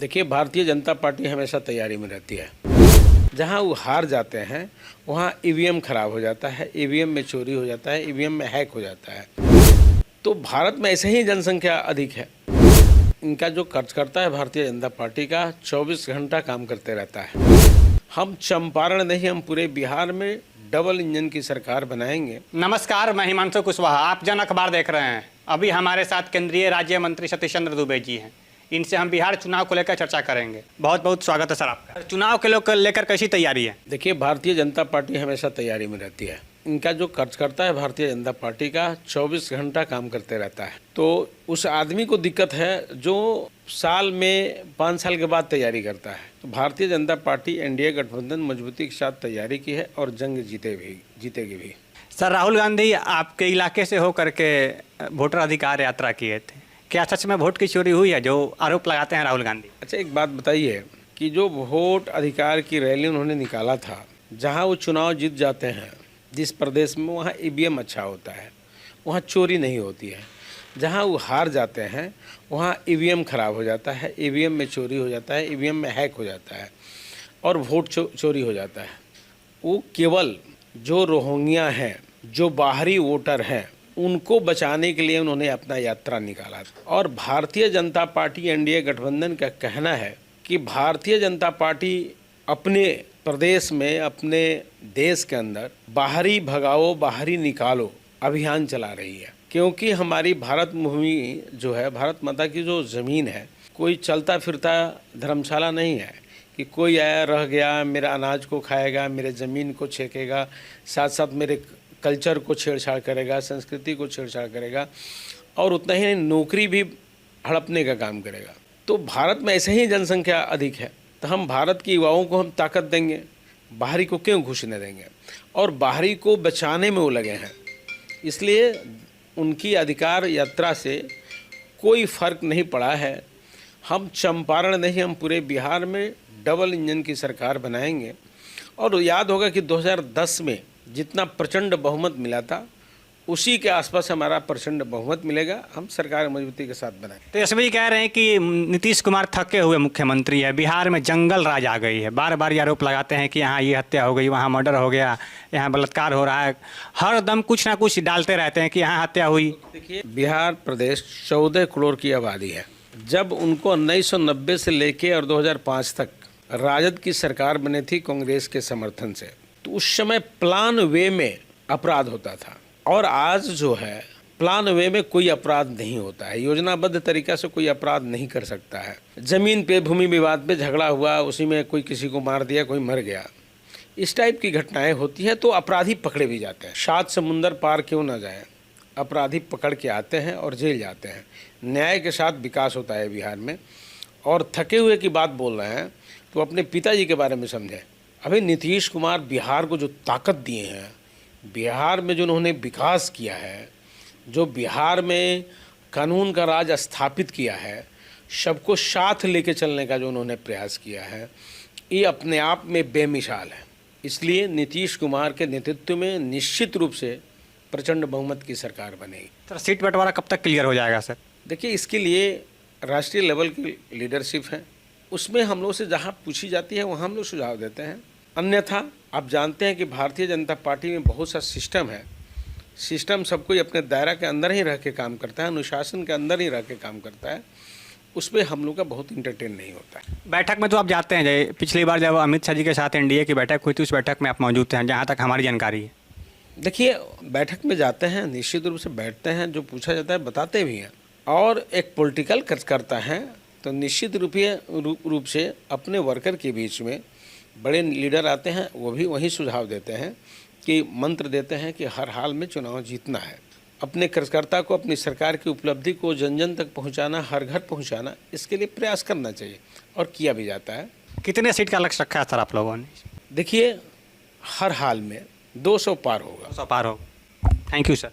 देखिए, भारतीय जनता पार्टी हमेशा तैयारी में रहती है। जहां वो हार जाते हैं वहां ईवीएम खराब हो जाता है, ईवीएम में चोरी हो जाता है, ईवीएम में हैक हो जाता है। तो भारत में ऐसे ही जनसंख्या अधिक है। इनका जो कार्यकर्ता है भारतीय जनता पार्टी का 24 घंटा काम करते रहता है। हम चंपारण नहीं, हम पूरे बिहार में डबल इंजन की सरकार बनाएंगे। नमस्कार, मैं हिमांशु कुशवाहा, आप जन अखबार देख रहे हैं। अभी हमारे साथ केंद्रीय राज्य मंत्री सतीश चंद्र दुबे जी हैं। इनसे हम बिहार चुनाव को लेकर चर्चा करेंगे। बहुत बहुत स्वागत है सर आपका। चुनाव के लेकर कैसी तैयारी है? देखिए, भारतीय जनता पार्टी हमेशा तैयारी में रहती है। इनका जो कार्यकर्ता है भारतीय जनता पार्टी का 24 घंटा काम करते रहता है। तो उस आदमी को दिक्कत है जो साल में 5 साल के बाद तैयारी करता है। तो भारतीय जनता पार्टी एनडीए गठबंधन मजबूती के साथ तैयारी की है और जंग जीतेगी भी। सर, राहुल गांधी आपके इलाके से होकर के वोटर अधिकार यात्रा किए थे। क्या सच में वोट की चोरी हुई है जो आरोप लगाते हैं राहुल गांधी? अच्छा, एक बात बताइए कि जो वोट अधिकार की रैली उन्होंने निकाला था, जहां वो चुनाव जीत जाते हैं जिस प्रदेश में, वहां ईवीएम अच्छा होता है, वहां चोरी नहीं होती है। जहां वो हार जाते हैं वहां ईवीएम खराब हो जाता है, ईवीएम में चोरी हो जाता है, ईवीएम में हैक हो जाता है और वोट चोरी हो जाता है। वो केवल जो रोहिंग्या हैं, जो बाहरी वोटर हैं, उनको बचाने के लिए उन्होंने अपना यात्रा निकाला। और भारतीय जनता पार्टी एनडीए गठबंधन का कहना है कि भारतीय जनता पार्टी अपने प्रदेश में, अपने देश के अंदर बाहरी भगाओ, बाहरी निकालो अभियान चला रही है। क्योंकि हमारी भारत भूमि जो है, भारत माता की जो ज़मीन है, कोई चलता फिरता धर्मशाला नहीं है कि कोई आया रह गया, मेरा अनाज को खाएगा, मेरे ज़मीन को छेकेगा, साथ साथ मेरे कल्चर को छेड़छाड़ करेगा, संस्कृति को छेड़छाड़ करेगा और उतना ही नौकरी भी हड़पने का काम करेगा। तो भारत में ऐसे ही जनसंख्या अधिक है। तो हम भारत के युवाओं को हम ताकत देंगे, बाहरी को क्यों घुसने देंगे? और बाहरी को बचाने में वो लगे हैं। इसलिए उनकी अधिकार यात्रा से कोई फ़र्क नहीं पड़ा है। हम चंपारण नहीं, हम पूरे बिहार में डबल इंजन की सरकार बनाएंगे। और याद होगा कि 2010 में जितना प्रचंड बहुमत मिला था, उसी के आसपास हमारा प्रचंड बहुमत मिलेगा। हम सरकार मजबूती के साथ बनाएं। तो इसमें कह रहे हैं कि नीतीश कुमार थके हुए मुख्यमंत्री है, बिहार में जंगल राज आ गई है। बार बार ये आरोप लगाते हैं कि यहाँ ये हत्या हो गई, वहाँ मर्डर हो गया, यहाँ बलात्कार हो रहा है। हर दम कुछ ना कुछ डालते रहते हैं कि यहाँ हत्या हुई। देखिए, बिहार प्रदेश 14 करोड़ की आबादी है। जब उनको 1990 से लेके और 2005 तक राजद की सरकार बनी थी कांग्रेस के समर्थन से, तो उस समय प्लान वे में अपराध होता था। और आज जो है प्लान वे में कोई अपराध नहीं होता है। योजनाबद्ध तरीका से कोई अपराध नहीं कर सकता है। जमीन पे, भूमि विवाद पे झगड़ा हुआ, उसी में कोई किसी को मार दिया, कोई मर गया, इस टाइप की घटनाएं होती है तो अपराधी पकड़े भी जाते हैं। 7 समुंदर पार क्यों ना जाए, अपराधी पकड़ के आते हैं और जेल जाते हैं। न्याय के साथ विकास होता है बिहार में। और थके हुए की बात बोल रहे हैं तो अपने पिताजी के बारे में समझें। अभी नीतीश कुमार बिहार को जो ताकत दिए हैं, बिहार में जो उन्होंने विकास किया है, जो बिहार में कानून का राज स्थापित किया है, सबको साथ लेके चलने का जो उन्होंने प्रयास किया है, ये अपने आप में बेमिसाल है। इसलिए नीतीश कुमार के नेतृत्व में निश्चित रूप से प्रचंड बहुमत की सरकार बनेगी। सर, सीट बंटवारा कब तक क्लियर हो जाएगा सर? देखिए, इसके लिए राष्ट्रीय लेवल की लीडरशिप है, उसमें हम लोग से जहाँ पूछी जाती है वहाँ हम लोग सुझाव देते हैं। अन्यथा आप जानते हैं कि भारतीय जनता पार्टी में बहुत सा सिस्टम है। सिस्टम सब कोई अपने दायरा के अंदर ही रह के काम करता है, अनुशासन के अंदर ही रह के काम करता है। उस पर हम लोग का बहुत इंटरटेन नहीं होता है। बैठक में तो आप जाते हैं, पिछली बार जब अमित शाह जी के साथ एनडीए की बैठक हुई थी, उस बैठक में आप मौजूद थे, जहाँ तक हमारी जानकारी है। देखिए, बैठक में जाते हैं, निश्चित रूप से बैठते हैं, जो पूछा जाता है बताते भी हैं। और एक पॉलिटिकल कार्यकर्ता है तो निश्चित रूप से अपने वर्कर के बीच में बड़े लीडर आते हैं, वो भी वही सुझाव देते हैं कि मंत्र देते हैं कि हर हाल में चुनाव जीतना है। अपने कार्यकर्ता को, अपनी सरकार की उपलब्धि को जन जन तक पहुंचाना, हर घर पहुंचाना, इसके लिए प्रयास करना चाहिए और किया भी जाता है। कितने सीट का लक्ष्य रखा है सर आप लोगों ने? देखिए, हर हाल में 200 पार होगा। 200 पार हो। Thank you sir.